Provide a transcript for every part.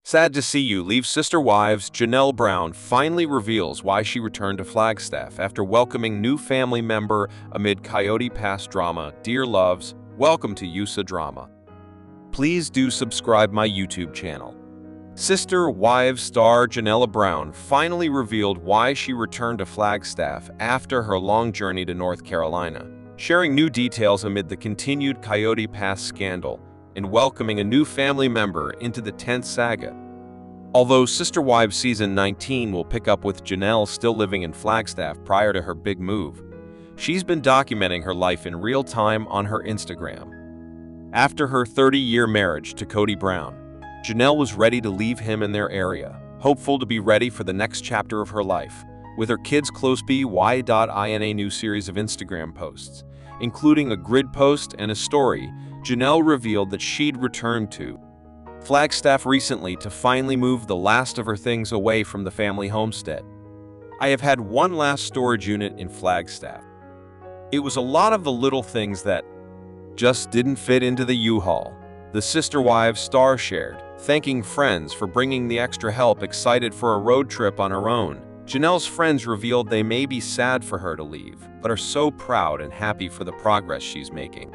Sad to see you leave. Sister Wives Janelle Brown finally reveals why she returned to Flagstaff after welcoming new family member amid Coyote past drama. Dear loves, welcome to USA Drama. Please do subscribe my YouTube channel. Sister Wives star Janelle Brown finally revealed why she returned to Flagstaff after her long journey to North Carolina, sharing new details amid the continued Coyote Pass scandal and welcoming a new family member into the 10th saga. Although Sister Wives Season 19 will pick up with Janelle still living in Flagstaff prior to her big move, she's been documenting her life in real time on her Instagram. After her 30-year marriage to Kody Brown, Janelle was ready to leave him in their area, hopeful to be ready for the next chapter of her life, with her kids close by. In a new series of Instagram posts, including a grid post and a story, Janelle revealed that she'd returned to Flagstaff recently to finally move the last of her things away from the family homestead. I have had one last storage unit in Flagstaff. It was a lot of the little things that just didn't fit into the U-Haul, the Sister Wives star shared, thanking friends for bringing the extra help. Excited for a road trip on her own, Janelle's friends revealed they may be sad for her to leave, but are so proud and happy for the progress she's making.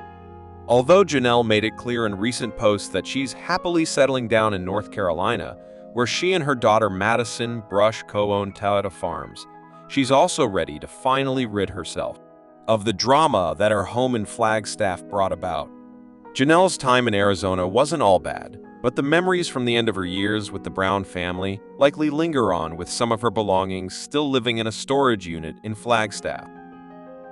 Although Janelle made it clear in recent posts that she's happily settling down in North Carolina, where she and her daughter Madison Brush co-own Coyote farms, she's also ready to finally rid herself of the drama that her home in Flagstaff brought about. Janelle's time in Arizona wasn't all bad, but the memories from the end of her years with the Brown family likely linger on, with some of her belongings still living in a storage unit in Flagstaff.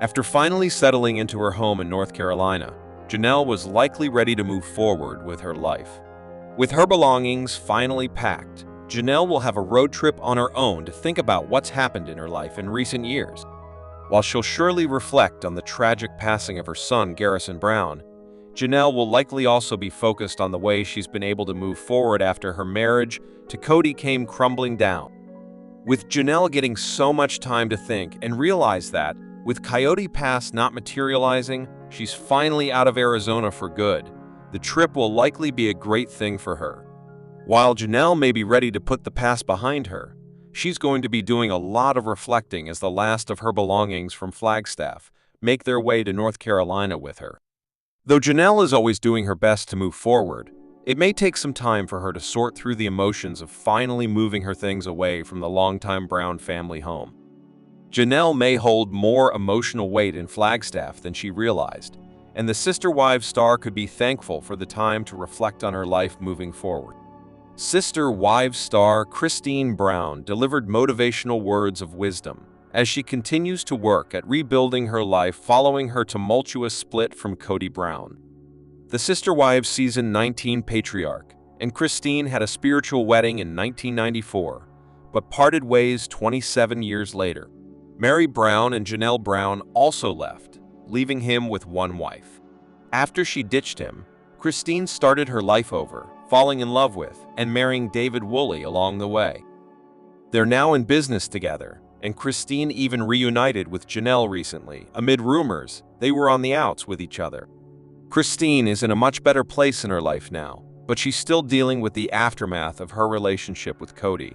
After finally settling into her home in North Carolina, Janelle was likely ready to move forward with her life. With her belongings finally packed, Janelle will have a road trip on her own to think about what's happened in her life in recent years. While she'll surely reflect on the tragic passing of her son, Garrison Brown, Janelle will likely also be focused on the way she's been able to move forward after her marriage to Kody came crumbling down. With Janelle getting so much time to think and realize that, with Coyote Pass not materializing, she's finally out of Arizona for good. The trip will likely be a great thing for her. While Janelle may be ready to put the past behind her, she's going to be doing a lot of reflecting as the last of her belongings from Flagstaff make their way to North Carolina with her. Though Janelle is always doing her best to move forward, it may take some time for her to sort through the emotions of finally moving her things away from the longtime Brown family home. Janelle may hold more emotional weight in Flagstaff than she realized, and the Sister Wives star could be thankful for the time to reflect on her life moving forward. Sister Wives star Christine Brown delivered motivational words of wisdom as she continues to work at rebuilding her life following her tumultuous split from Kody Brown. The Sister Wives Season 19 patriarch and Christine had a spiritual wedding in 1994, but parted ways 27 years later. Mary Brown and Janelle Brown also left, leaving him with one wife. After she ditched him, Christine started her life over, falling in love with and marrying David Woolley along the way. They're now in business together, and Christine even reunited with Janelle recently. Amid rumors, they were on the outs with each other. Christine is in a much better place in her life now, but she's still dealing with the aftermath of her relationship with Kody.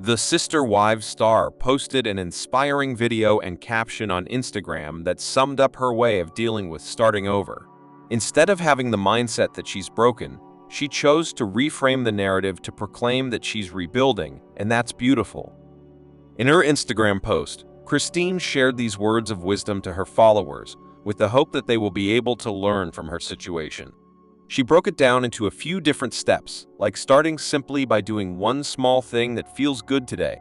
The Sister Wives star posted an inspiring video and caption on Instagram that summed up her way of dealing with starting over. Instead of having the mindset that she's broken, she chose to reframe the narrative to proclaim that she's rebuilding, and that's beautiful. In her Instagram post, Christine shared these words of wisdom to her followers with the hope that they will be able to learn from her situation. She broke it down into a few different steps, like starting simply by doing one small thing that feels good today.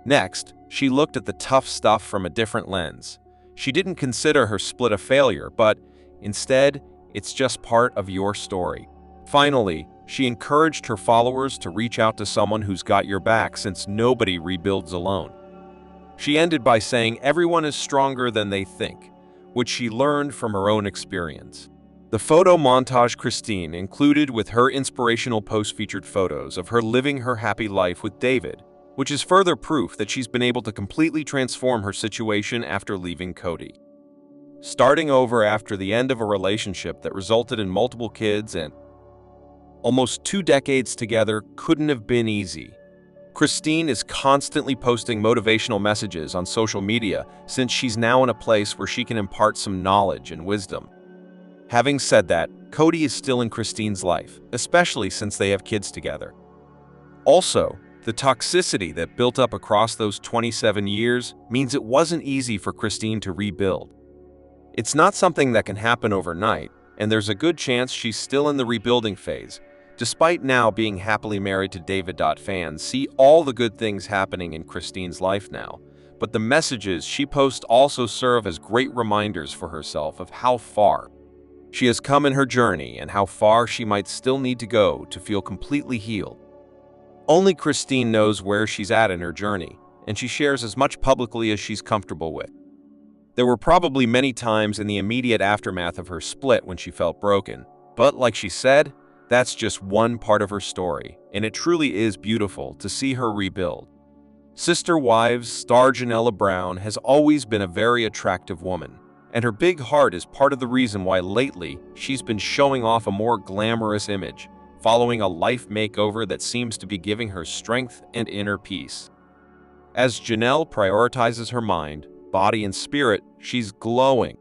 Next, she looked at the tough stuff from a different lens. She didn't consider her split a failure, but instead, it's just part of your story. Finally, she encouraged her followers to reach out to someone who's got your back, since nobody rebuilds alone. She ended by saying everyone is stronger than they think, which she learned from her own experience. The photo montage Christine included with her inspirational post featured photos of her living her happy life with David, which is further proof that she's been able to completely transform her situation after leaving Kody. Starting over after the end of a relationship that resulted in multiple kids and Almost 2 decades together couldn't have been easy. Christine is constantly posting motivational messages on social media since she's now in a place where she can impart some knowledge and wisdom. Having said that, Kody is still in Christine's life, especially since they have kids together. Also, the toxicity that built up across those 27 years means it wasn't easy for Christine to rebuild. It's not something that can happen overnight, and there's a good chance she's still in the rebuilding phase, despite now being happily married to David. Fans see all the good things happening in Christine's life now, but the messages she posts also serve as great reminders for herself of how far she has come in her journey and how far she might still need to go to feel completely healed. Only Christine knows where she's at in her journey, and she shares as much publicly as she's comfortable with. There were probably many times in the immediate aftermath of her split when she felt broken, but like she said, that's just one part of her story, and it truly is beautiful to see her rebuild. Sister Wives star Janelle Brown has always been a very attractive woman, and her big heart is part of the reason why lately she's been showing off a more glamorous image, following a life makeover that seems to be giving her strength and inner peace. As Janelle prioritizes her mind, body, and spirit, she's glowing.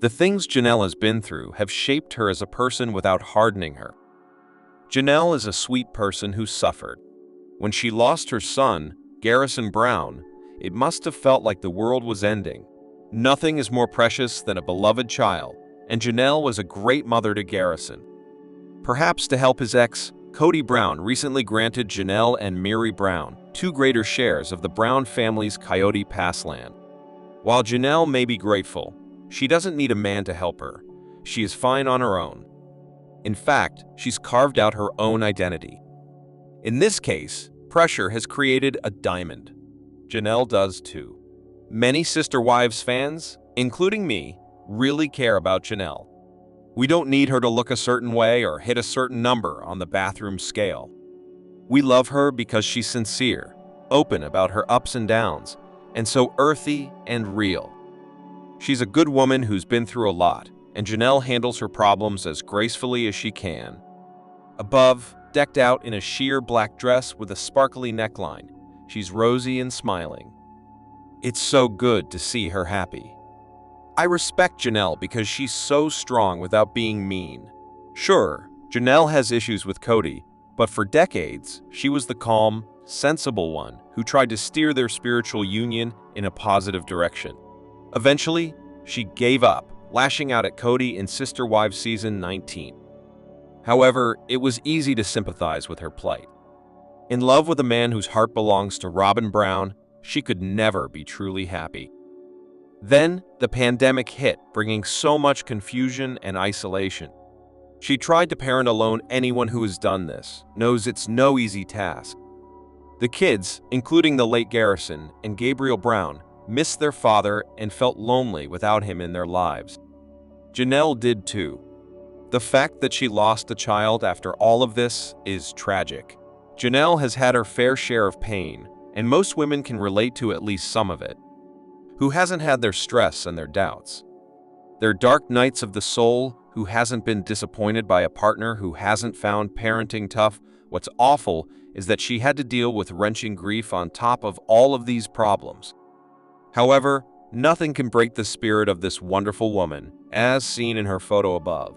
The things Janelle has been through have shaped her as a person without hardening her. Janelle is a sweet person who suffered. When she lost her son, Garrison Brown, it must have felt like the world was ending. Nothing is more precious than a beloved child, and Janelle was a great mother to Garrison. Perhaps to help his ex, Kody Brown recently granted Janelle and Miri Brown 2 greater shares of the Brown family's Coyote Pass land. While Janelle may be grateful, she doesn't need a man to help her. She is fine on her own. In fact, she's carved out her own identity. In this case, pressure has created a diamond. Janelle does too. Many Sister Wives fans, including me, really care about Janelle. We don't need her to look a certain way or hit a certain number on the bathroom scale. We love her because she's sincere, open about her ups and downs, and so earthy and real. She's a good woman who's been through a lot, and Janelle handles her problems as gracefully as she can. Above, decked out in a sheer black dress with a sparkly neckline, she's rosy and smiling. It's so good to see her happy. I respect Janelle because she's so strong without being mean. Sure, Janelle has issues with Kody, but for decades, she was the calm, sensible one who tried to steer their spiritual union in a positive direction. Eventually, she gave up, lashing out at Kody in Sister Wives Season 19. However, it was easy to sympathize with her plight. In love with a man whose heart belongs to Robyn Brown, she could never be truly happy. Then, the pandemic hit, bringing so much confusion and isolation. She tried to parent alone. Anyone who has done this knows it's no easy task. The kids, including the late Garrison and Gabriel Brown, missed their father and felt lonely without him in their lives. Janelle did too. The fact that she lost a child after all of this is tragic. Janelle has had her fair share of pain, and most women can relate to at least some of it. Who hasn't had their stress and their doubts? Their dark nights of the soul. Who hasn't been disappointed by a partner? Who hasn't found parenting tough? What's awful is that she had to deal with wrenching grief on top of all of these problems. However, nothing can break the spirit of this wonderful woman, as seen in her photo above.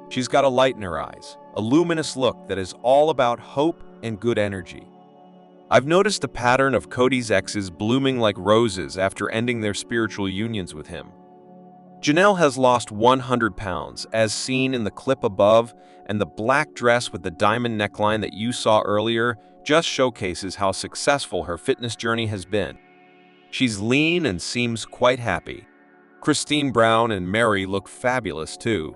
She's got a light in her eyes, a luminous look that is all about hope and good energy. I've noticed a pattern of Kody's exes blooming like roses after ending their spiritual unions with him. Janelle has lost 100 pounds, as seen in the clip above, and the black dress with the diamond neckline that you saw earlier just showcases how successful her fitness journey has been. She's lean and seems quite happy. Christine Brown and Mary look fabulous too.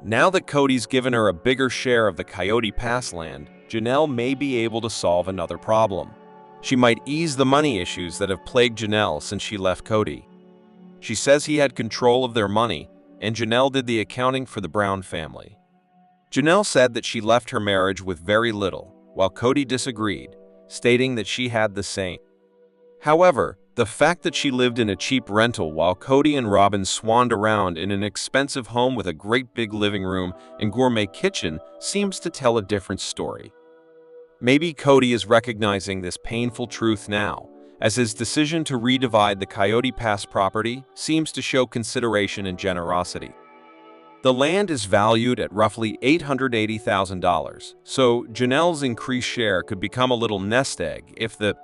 Now that Kody's given her a bigger share of the Coyote Pass land, Janelle may be able to solve another problem. She might ease the money issues that have plagued Janelle since she left Kody. She says he had control of their money, and Janelle did the accounting for the Brown family. Janelle said that she left her marriage with very little, while Kody disagreed, stating that she had the same. However, The fact that she lived in a cheap rental while Kody and Robyn swanned around in an expensive home with a great big living room and gourmet kitchen seems to tell a different story. Maybe Kody is recognizing this painful truth now, as his decision to redivide the Coyote Pass property seems to show consideration and generosity. The land is valued at roughly $880,000, so Janelle's increased share could become a little nest egg if the